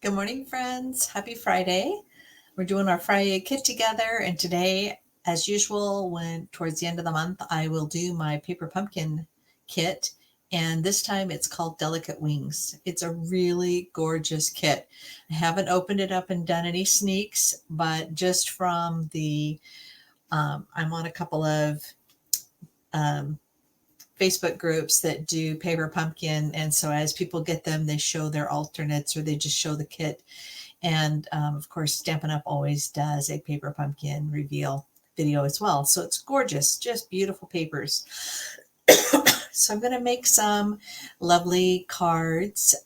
Good morning, friends. Happy Friday. We're doing our Fri-Yay kit together, and today, as usual, when towards the end of the month, I will do my paper pumpkin kit, and this time it's called Delicate Wings. It's a really gorgeous kit. I haven't opened it up and done any sneaks, but just from I'm on a couple of um, Facebook groups that do paper pumpkin, and so as people get them, they show their alternates or they just show the kit. And of course, Stampin' Up! Always does a paper pumpkin reveal video as well. So it's gorgeous, just beautiful papers. So I'm going to make some lovely cards.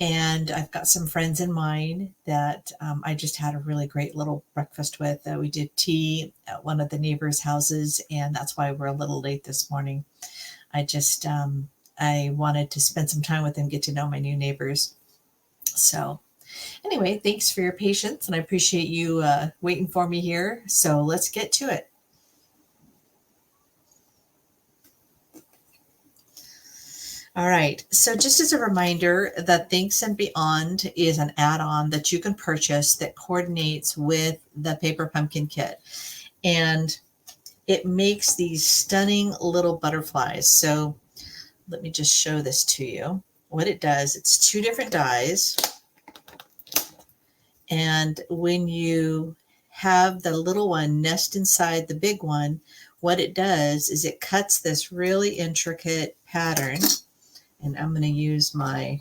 And I've got some friends in mind that I just had a really great little breakfast with. We did tea at one of the neighbors' houses, and that's why we're a little late this morning. I wanted to spend some time with them, get to know my new neighbors. So anyway, thanks for your patience, and I appreciate you waiting for me here. So let's get to it. All right, so just as a reminder, the Thinks and Beyond is an add-on that you can purchase that coordinates with the Paper Pumpkin Kit. And it makes these stunning little butterflies. So let me just show this to you. What it does, it's two different dies. And when you have the little one nest inside the big one, what it does is it cuts this really intricate pattern. And I'm going to use my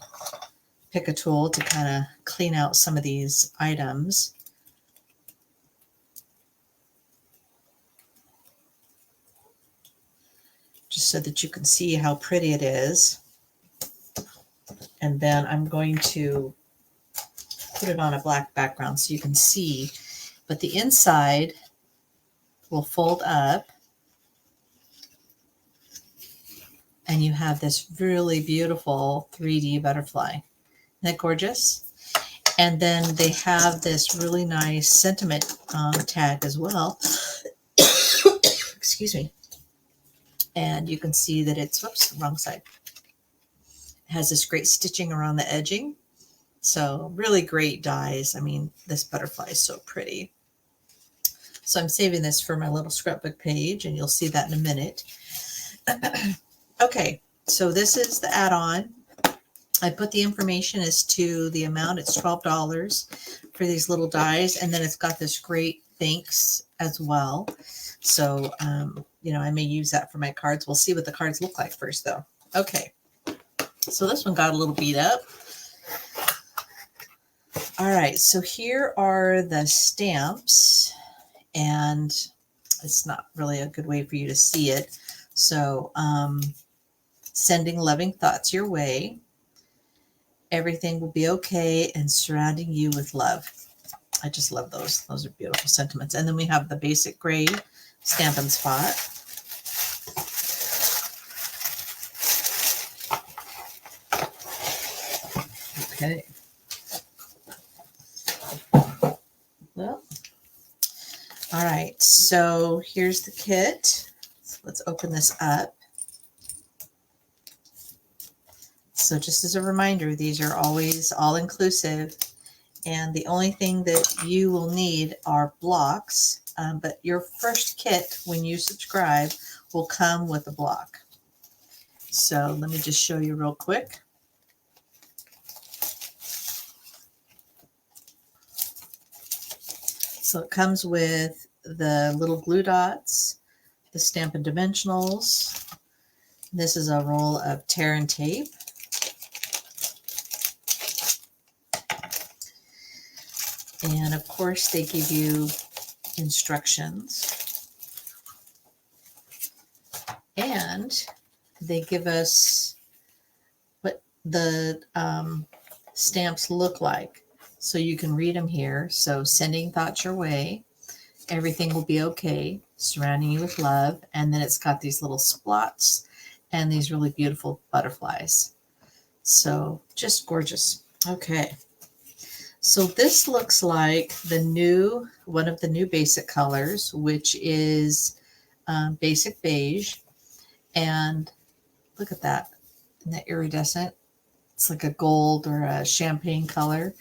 pick a tool to kind of clean out some of these items. Just so that you can see how pretty it is. And then I'm going to put it on a black background so you can see. But the inside will fold up. And you have this really beautiful 3D butterfly. Isn't that gorgeous? And then they have this really nice sentiment tag as well. Excuse me. And you can see that it's, whoops, wrong side. It has this great stitching around the edging. So really great dies. I mean, this butterfly is so pretty. So I'm saving this for my little scrapbook page, and you'll see that in a minute. Okay, so this is the add-on. I put the information as to the amount. It's $12 for these little dies, and then it's got this great thanks as well. So, I may use that for my cards. We'll see what the cards look like first, though. Okay, so this one got a little beat up. All right, so here are the stamps, and it's not really a good way for you to see it. So, sending loving thoughts your way. Everything will be okay, and surrounding you with love. I just love those. Those are beautiful sentiments. And then we have the basic gray Stampin' Spot. Okay. Well, all right. So here's the kit. So let's open this up. So just as a reminder, these are always all-inclusive, and the only thing that you will need are blocks, but your first kit, when you subscribe, will come with a block. So let me just show you real quick. So it comes with the little glue dots, the Stampin' Dimensionals. This is a roll of tear and tape. And of course, they give you instructions. And they give us what the stamps look like. So you can read them here. So sending thoughts your way. Everything will be okay. Surrounding you with love. And then it's got these little splots and these really beautiful butterflies. So just gorgeous. Okay. So this looks like one of the new basic colors, which is basic beige. And look at that. Isn't that iridescent? It's like a gold or a champagne color.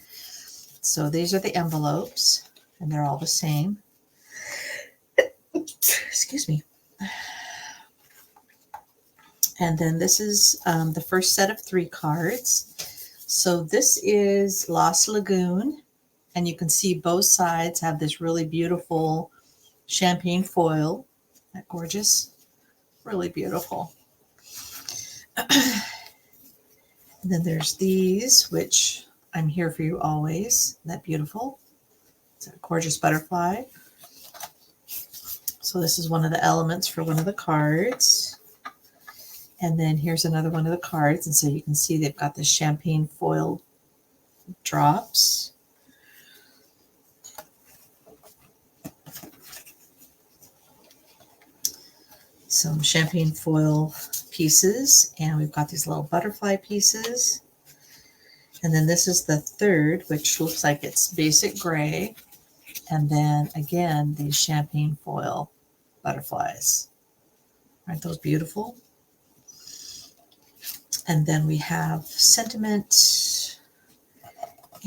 So these are the envelopes, and they're all the same. Excuse me. And then this is the first set of 3 cards. So this is Lost Lagoon, and you can see both sides have this really beautiful champagne foil. Isn't that gorgeous? Really beautiful. And then there's these, which I'm here for you always. Isn't that beautiful? It's a gorgeous butterfly. So this is one of the elements for one of the cards. And then here's another one of the cards. And so you can see they've got the champagne foil drops. Some champagne foil pieces. And we've got these little butterfly pieces. And then this is the third, which looks like it's basic gray. And then again, these champagne foil butterflies. Aren't those beautiful? And then we have sentiment,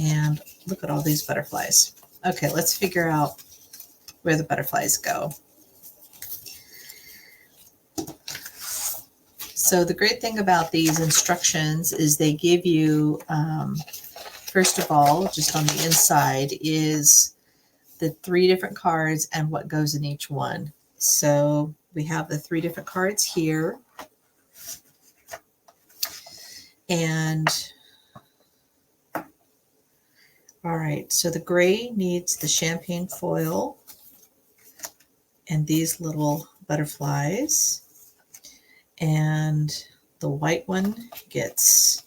and look at all these butterflies. Okay, let's figure out where the butterflies go. So the great thing about these instructions is they give you, first of all, just on the inside is the 3 different cards and what goes in each one. So we have the 3 different cards here. And all right, so the gray needs the champagne foil and these little butterflies. And the white one gets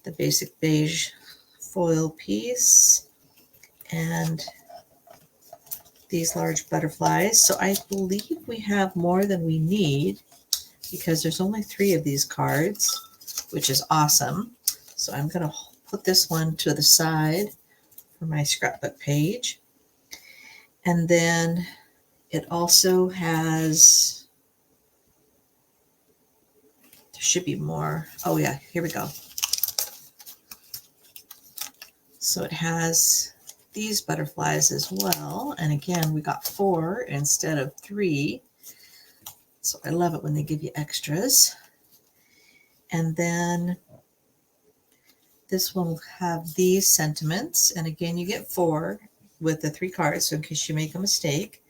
the basic beige foil piece and these large butterflies. So I believe we have more than we need because there's only 3 of these cards, which is awesome. So I'm going to put this one to the side for my scrapbook page. And then it also has, there should be more. Oh yeah, here we go. So it has these butterflies as well. And again, we got 4 instead of 3. So I love it when they give you extras. And then this one will have these sentiments. And again, you get 4 with the 3 cards, so in case you make a mistake.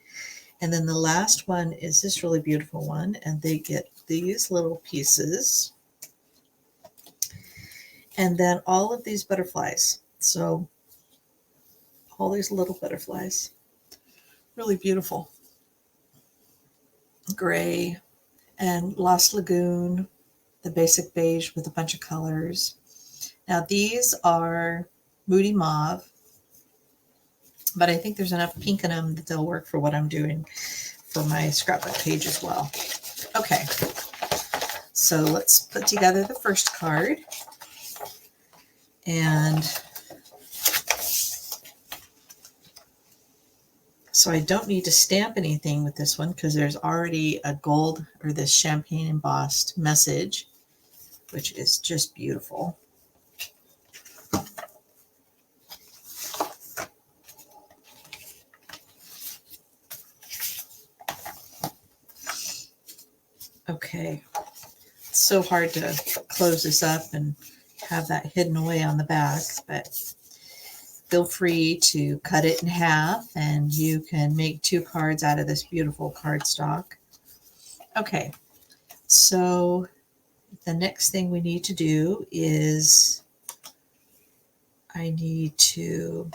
And then the last one is this really beautiful one. And they get these little pieces. And then all of these butterflies. So all these little butterflies. Really beautiful. Gray and Lost Lagoon, the basic beige with a bunch of colors. Now these are Moody Mauve, but I think there's enough pink in them that they'll work for what I'm doing for my scrapbook page as well. Okay, so let's put together the first card. And so I don't need to stamp anything with this one because there's already a gold or this champagne embossed message, which is just beautiful. Okay, it's so hard to close this up and have that hidden away on the back, but feel free to cut it in half and you can make 2 cards out of this beautiful cardstock. Okay, so the next thing we need to do is I need to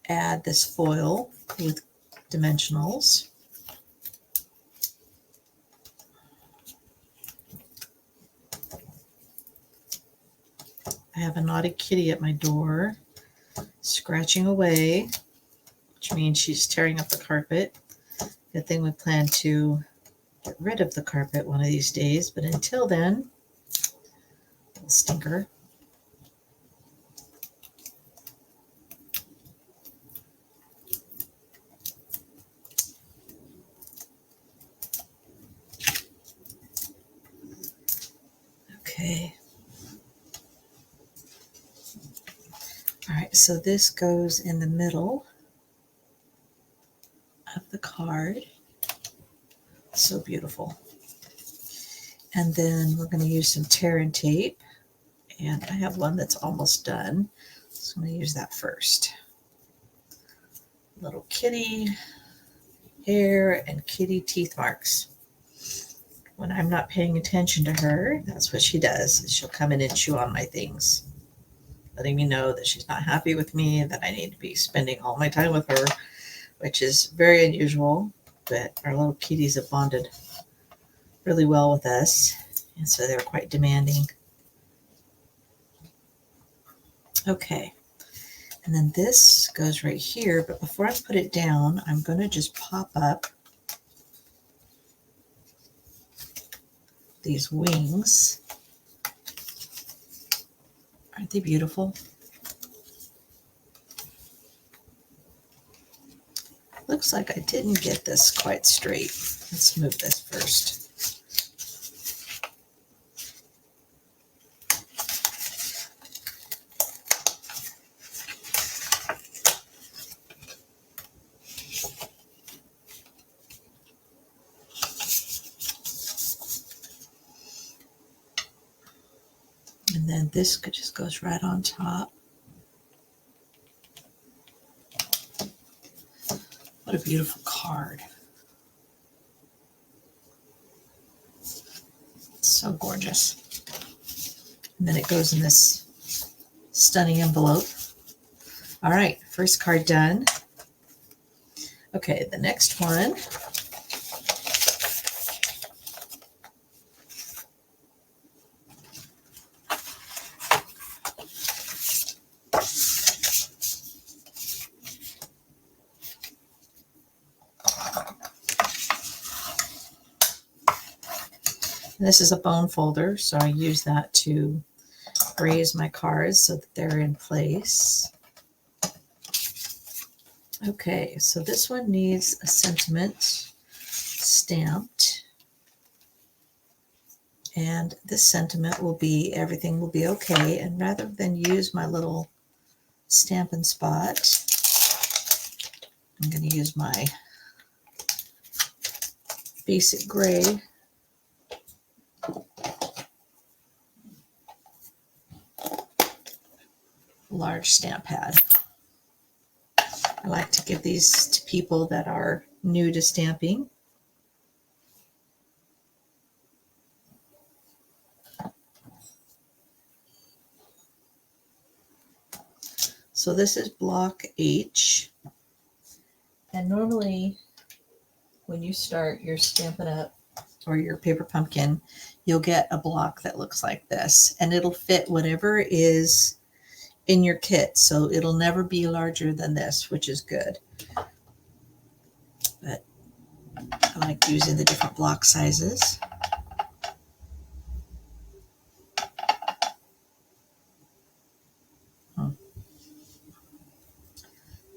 add this foil with dimensionals. I have a naughty kitty at my door scratching away, which means she's tearing up the carpet. Good thing we plan to get rid of the carpet one of these days, but until then, little stinker. Okay. All right, so this goes in the middle of the card. So beautiful. And then we're going to use some tear and tape. And I have one that's almost done. So I'm going to use that first. Little kitty hair and kitty teeth marks. When I'm not paying attention to her, that's what she does. She'll come in and chew on my things, letting me know that she's not happy with me, that I need to be spending all my time with her, which is very unusual, but our little kitties have bonded really well with us, and so they're quite demanding. Okay, and then this goes right here, but before I put it down, I'm going to just pop up these wings. Aren't they beautiful? Looks like I didn't get this quite straight. Let's move this first. And then this just goes right on top. What a beautiful card. So gorgeous. And then it goes in this stunning envelope. All right, first card done. Okay, the next one. This is a bone folder, so I use that to raise my cards so that they're in place. Okay, so this one needs a sentiment stamped. And this sentiment will be, everything will be okay. And rather than use my little Stampin' Spot, I'm going to use my basic gray large stamp pad. I like to give these to people that are new to stamping. So this is block H. And normally when you start your Stampin' Up! Or your paper pumpkin, you'll get a block that looks like this. And it'll fit whatever is in your kit. So it'll never be larger than this, which is good. But I like using the different block sizes.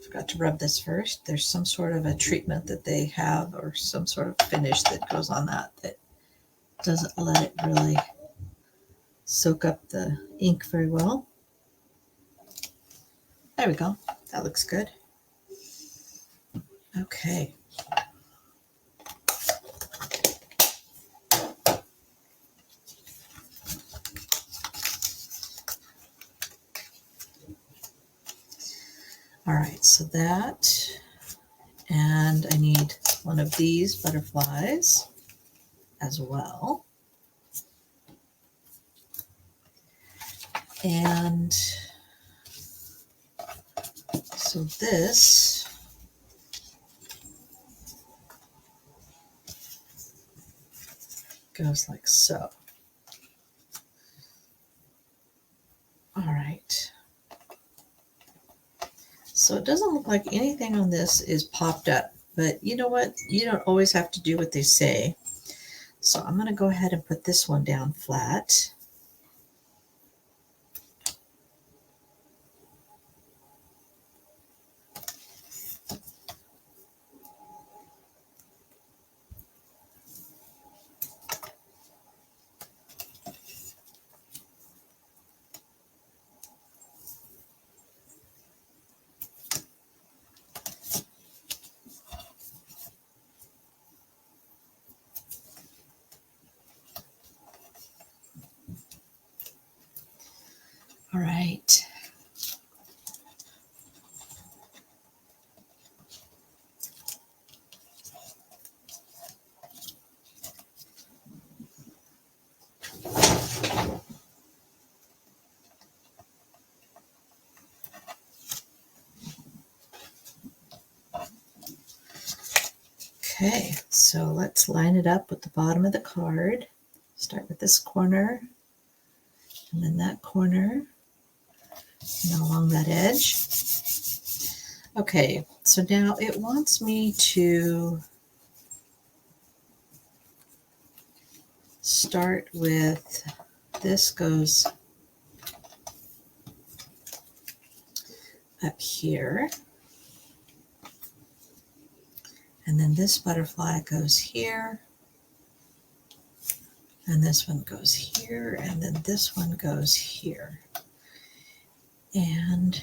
Forgot to rub this first. There's some sort of a treatment that they have or some sort of finish that goes on that doesn't let it really soak up the ink very well. There we go. That looks good. Okay. All right, so that, and I need one of these butterflies as well. And so this goes like so. All right. So it doesn't look like anything on this is popped up, but you know what? You don't always have to do what they say. So I'm going to go ahead and put this one down flat. All right. Okay, so let's line it up with the bottom of the card. Start with this corner, and then that corner, and then along that edge. Okay, so now it wants me to start with, this goes up here. And then this butterfly goes here. And this one goes here. And then this one goes here. And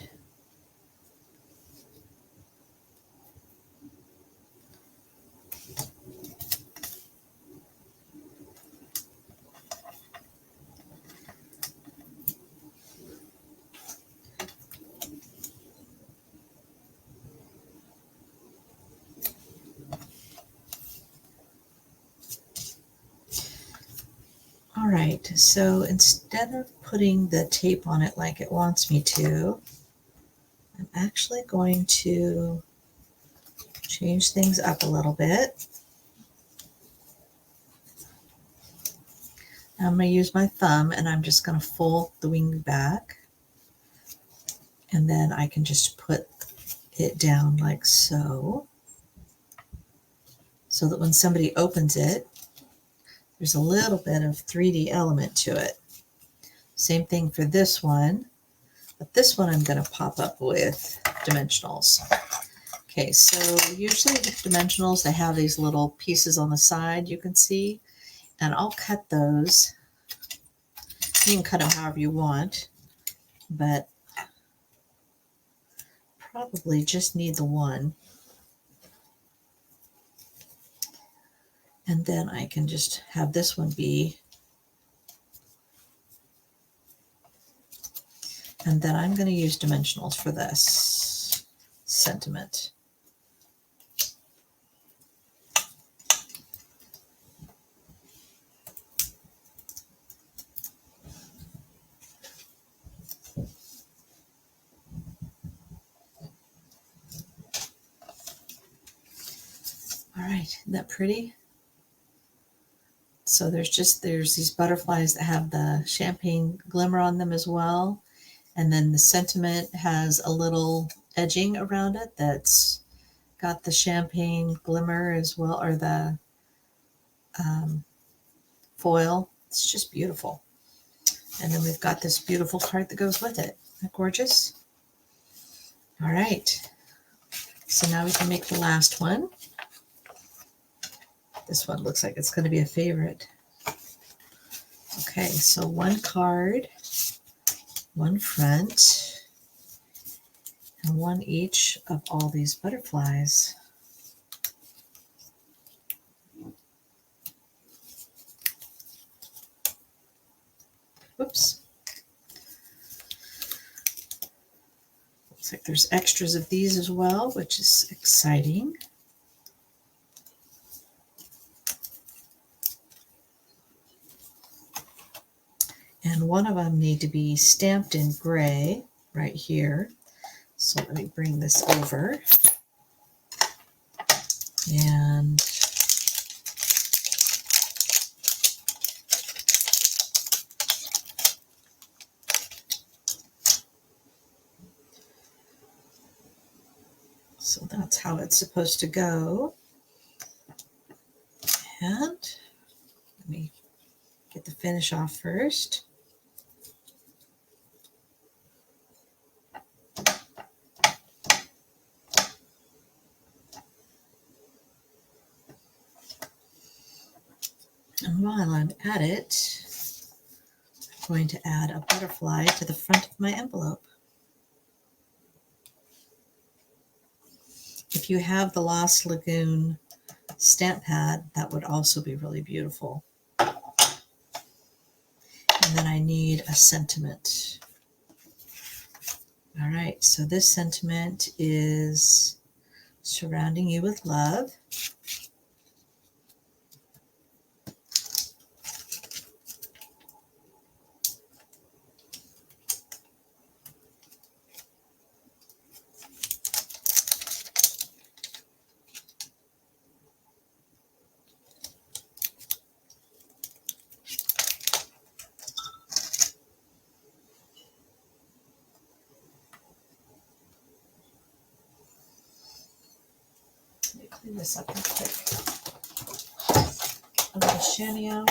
all right, so instead of putting the tape on it like it wants me to, I'm actually going to change things up a little bit. I'm going to use my thumb and I'm just going to fold the wing back. And then I can just put it down like so. So that when somebody opens it, there's a little bit of 3D element to it. Same thing for this one, but this one I'm going to pop up with dimensionals. Okay, so usually with dimensionals, they have these little pieces on the side you can see, and I'll cut those. You can cut them however you want, but probably just need the one. And then I can just have this one be, and then I'm going to use dimensionals for this sentiment. All right, isn't that pretty? So there's these butterflies that have the champagne glimmer on them as well. And then the sentiment has a little edging around it that's got the champagne glimmer as well, or the foil. It's just beautiful. And then we've got this beautiful card that goes with it. Isn't that gorgeous? All right. So now we can make the last one. This one looks like it's going to be a favorite. Okay, so one card, one front, and one each of all these butterflies. Whoops. Looks like there's extras of these as well, which is exciting. And one of them need to be stamped in gray right here. So let me bring this over. And so that's how it's supposed to go. And let me get the finish off first. And while I'm at it, I'm going to add a butterfly to the front of my envelope. If you have the Lost Lagoon stamp pad, that would also be really beautiful. And then I need a sentiment. All right, so this sentiment is surrounding you with love. Let me clean this up real quick. I'm going to shanty out.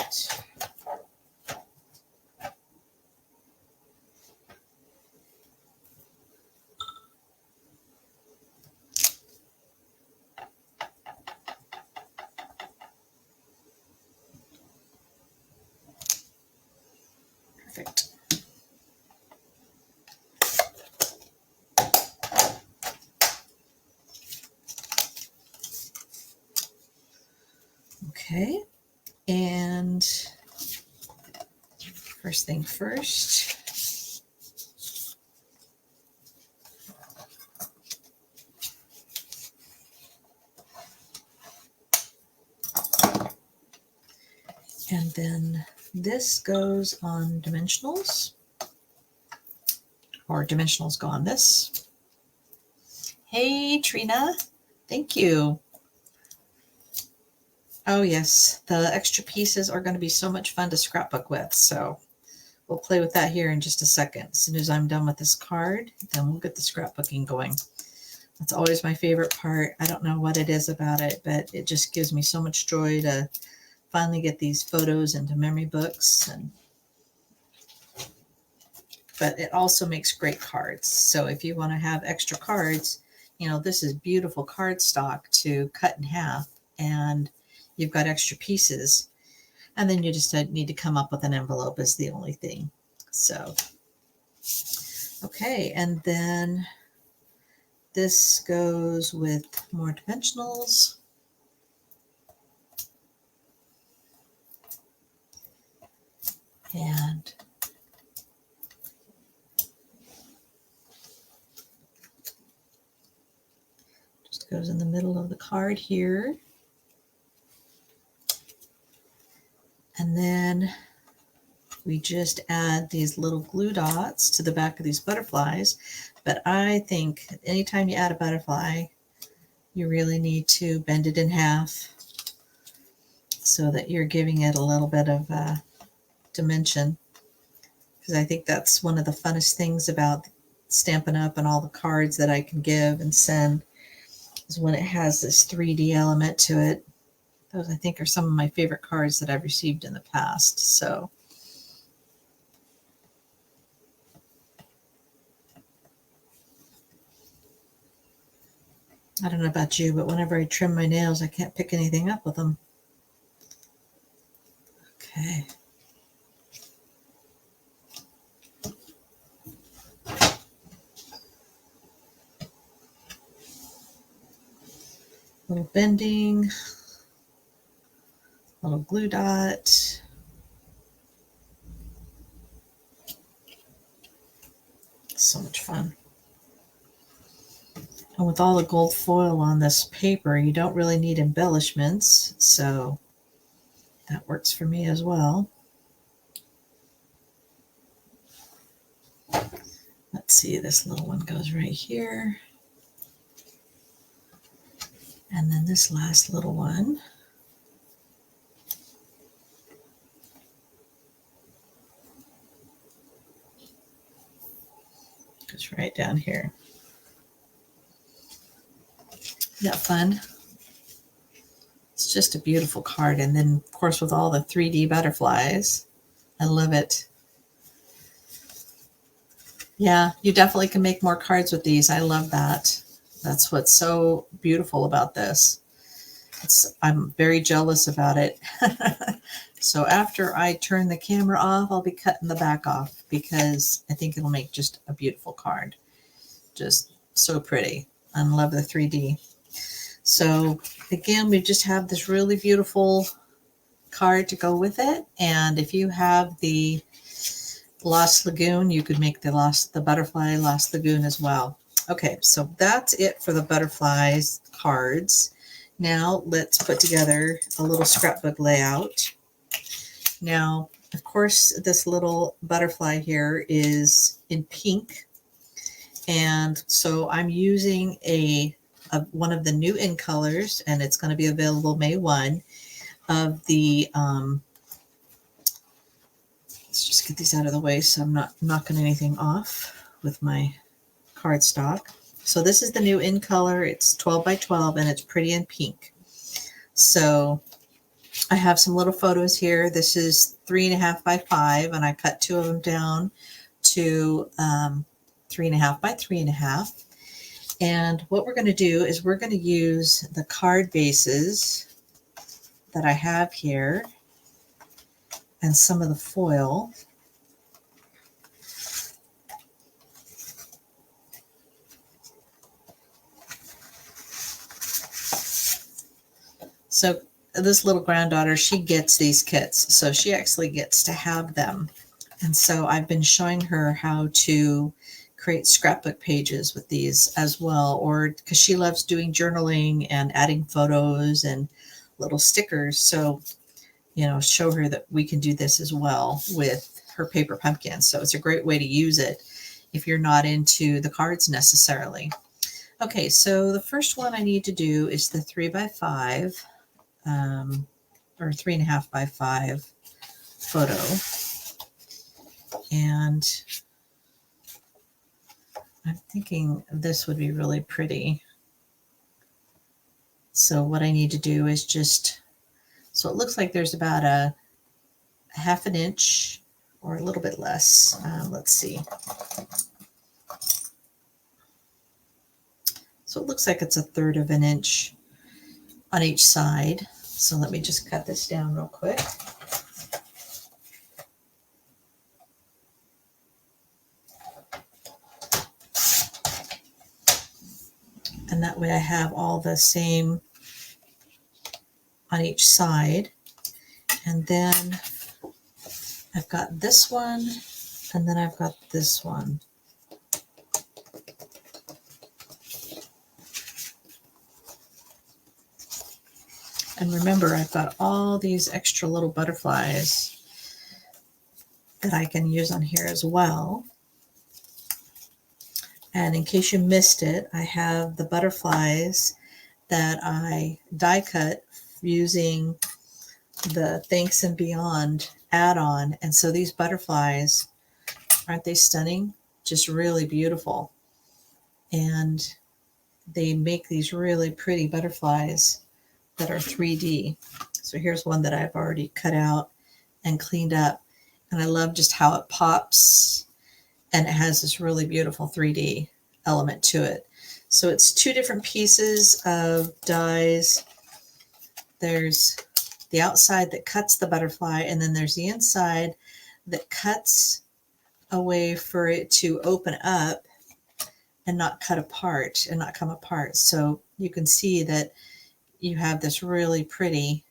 Perfect. Okay, and first thing first, and then this goes on dimensionals, or dimensionals go on this. Hey, Trina, thank you. Oh yes, the extra pieces are going to be so much fun to scrapbook with, so we'll play with that here in just a second. As soon as I'm done with this card, then we'll get the scrapbooking going. That's always my favorite part. I don't know what it is about it, but it just gives me so much joy to finally get these photos into memory books. But it also makes great cards. So if you want to have extra cards, you know, this is beautiful cardstock to cut in half, and you've got extra pieces. And then you just need to come up with an envelope is the only thing. So, okay, and then this goes with more dimensionals. And just goes in the middle of the card here. And then we just add these little glue dots to the back of these butterflies. But I think anytime you add a butterfly, you really need to bend it in half so that you're giving it a little bit of dimension. Because I think that's one of the funnest things about Stampin' Up! And all the cards that I can give and send is when it has this 3D element to it. Those, I think, are some of my favorite cards that I've received in the past. So I don't know about you, but whenever I trim my nails, I can't pick anything up with them. Okay. Little bending, little glue dot. So much fun. And with all the gold foil on this paper, you don't really need embellishments, so that works for me as well. Let's see, this little one goes right here. And then this last little one goes right down here. Isn't that fun? It's just a beautiful card. And then, of course, with all the 3D butterflies, I love it. Yeah, you definitely can make more cards with these. I love that. That's what's so beautiful about this. I'm very jealous about it. So after I turn the camera off, I'll be cutting the back off because I think it'll make just a beautiful card. Just so pretty. I love the 3D. So again, we just have this really beautiful card to go with it. And if you have the Lost Lagoon, you could make the butterfly Lost Lagoon as well. Okay, so that's it for the butterflies cards. Now let's put together a little scrapbook layout. Now, of course, this little butterfly here is in pink. And so I'm using one of the new in colors, and it's going to be available May 1 of the, let's just get these out of the way so I'm not knocking anything off with my cardstock. So this is the new in color. It's 12 by 12 and it's pretty in pink. So I have some little photos here. This is 3.5 by 5 and I cut 2 of them down to 3.5 by 3.5. And what we're going to do is we're going to use the card bases that I have here and some of the foil. So this little granddaughter, she gets these kits, so she actually gets to have them. And so I've been showing her how to create scrapbook pages with these as well, or because she loves doing journaling and adding photos and little stickers. So, you know, show her that we can do this as well with her paper pumpkin. So it's a great way to use it if you're not into the cards necessarily. Okay, so the first one I need to do is the 3 by 5 or 3.5 by 5 photo. And I'm thinking this would be really pretty. So what I need to do is just, so it looks like there's about a 1/2 inch or a little bit less. Let's see. So it looks like it's 1/3 of an inch on each side. So let me just cut this down real quick. And that way I have all the same on each side. And then I've got this one, and then I've got this one. And remember, I've got all these extra little butterflies that I can use on here as well. And in case you missed it, I have the butterflies that I die cut using the Thanks and Beyond add-on. And so these butterflies, aren't they stunning? Just really beautiful. And they make these really pretty butterflies that are 3D. So here's one that I've already cut out and cleaned up. And I love just how it pops and it has this really beautiful 3D element to it. So it's 2 different pieces of dies. There's the outside that cuts the butterfly, and then there's the inside that cuts a way for it to open up and not cut apart and not come apart. So you can see that you have this really pretty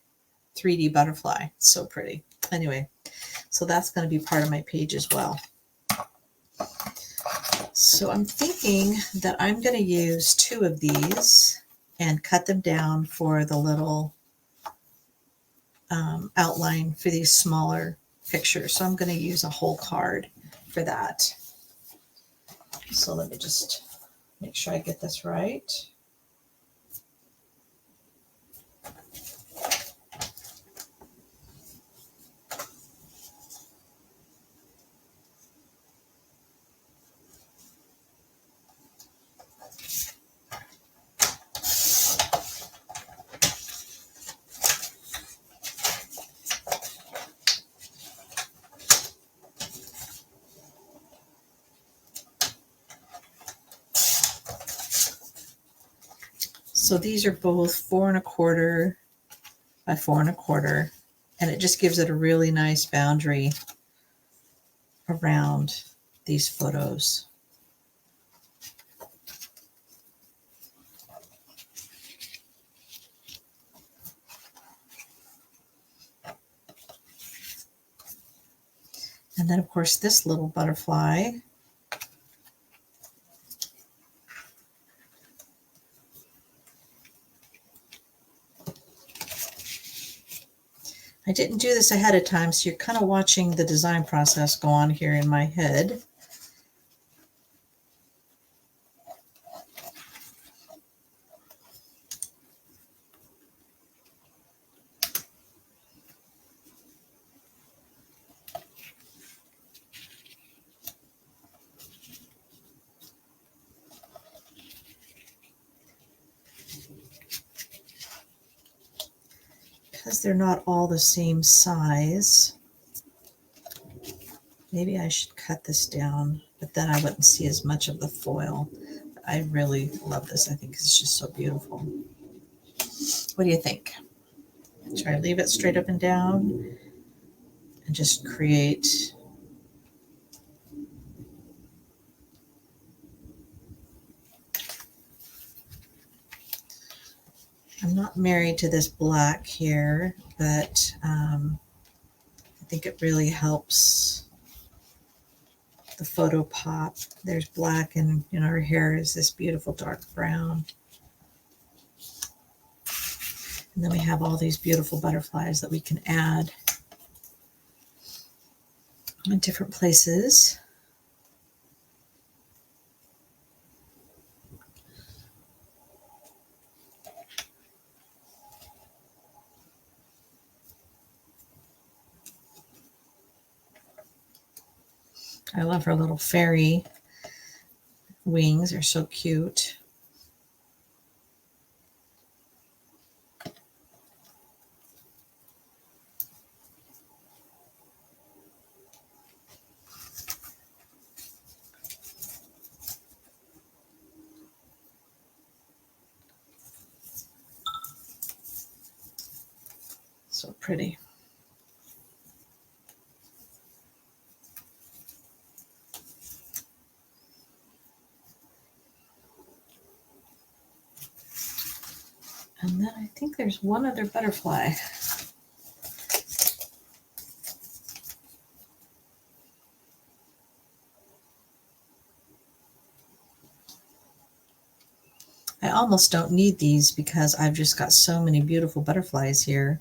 3D butterfly. So pretty. Anyway, so that's going to be part of my page as well. So I'm thinking that I'm going to use 2 of these and cut them down for the little outline for these smaller pictures. So I'm going to use a whole card for that. So let me just make sure I get this right. So these are both 4 1/4 by 4 1/4, and it just gives it a really nice boundary around these photos. And then, of course, this little butterfly. I didn't do this ahead of time, so you're kind of watching the design process go on here in my head. Because they're not all the same size, maybe I should cut this down, but then I wouldn't see as much of the foil. I really love this. I think it's just so beautiful. What do you think? Should I leave it straight up and down and just create? I'm not married to this black here, but I think it really helps the photo pop. There's black, and her hair is this beautiful dark brown. And then we have all these beautiful butterflies that we can add in different places. I love her little fairy wings. They're so cute. So pretty. And then I think there's one other butterfly. I almost don't need these because I've just got so many beautiful butterflies here.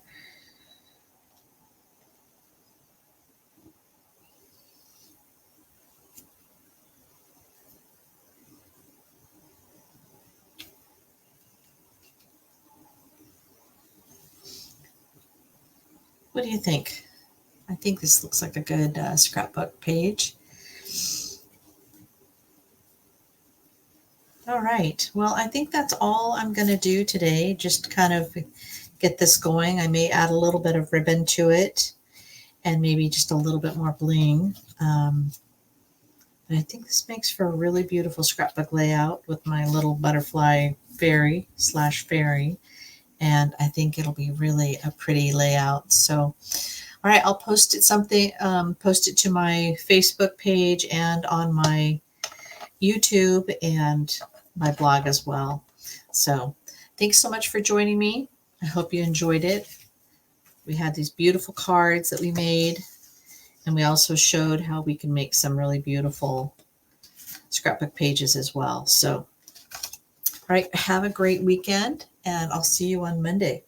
What do you think? I think this looks like a good scrapbook page. All right. Well, I think that's all I'm going to do today. Just kind of get this going. I may add a little bit of ribbon to it and maybe just a little bit more bling. But I think this makes for a really beautiful scrapbook layout with my little butterfly fairy/fairy. And I think it'll be really a pretty layout. So, all right, I'll post it post it to my Facebook page and on my YouTube and my blog as well. So thanks so much for joining me. I hope you enjoyed it. We had these beautiful cards that we made, and we also showed how we can make some really beautiful scrapbook pages as well. So, all right, have a great weekend, and I'll see you on Monday.